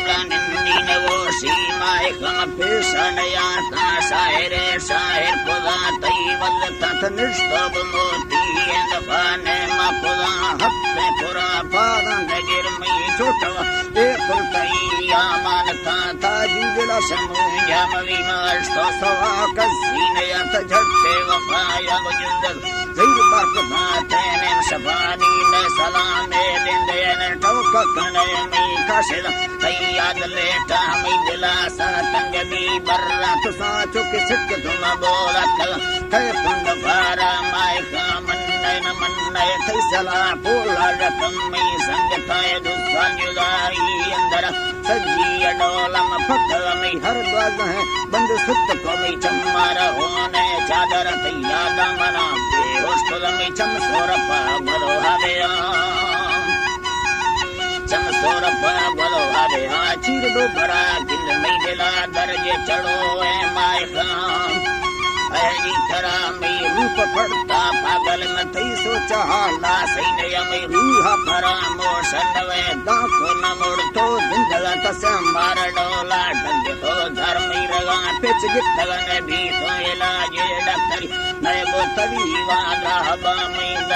वो सीमा पेशन याता शायर शायर पुदा तैवल तथ निष्ठब मोती दफाने मपुदा हफ्ते पुरा पादन गिर मई छोटवा एक तैया मानता था जिला समूह जम विमर्श तो सवा कसीन यत झटके वफाया वजुंद ज़िर बात बातें ने शबानी ने सलामे बिंदे ने ठोक कने मई काशिद तैयाद लेटा मई दिला सा तंग दी बर्रा तुसा चुक सिक तुम बोलत कै फंड भारा माय का मन्ने न मन्ने तैसला पोला रकम मई संग थाए दुसा जुदाई अंदर सजी अडोलम फकल मई हर द्वाज है बंद सुत को मई चम्मार होने चादर तैयाद मना बेहोश तो मई चम सोरपा बरो हवे चम सोरपा बरो हवे चीर दो बड़ा दिल मई दिला दर्जे चढ़ो है माय खाम ऐजी तरह मई रूप पड़ता पागल में थई सोचा हाला सही मई रूह भरा मोशन वे दाको न मोड़ तो जिंदगा तसे मार डोला ढंग तो धर्म रगा पिच गितगन भी तो इलाज डॉक्टर नए गो तवी वाला हवा में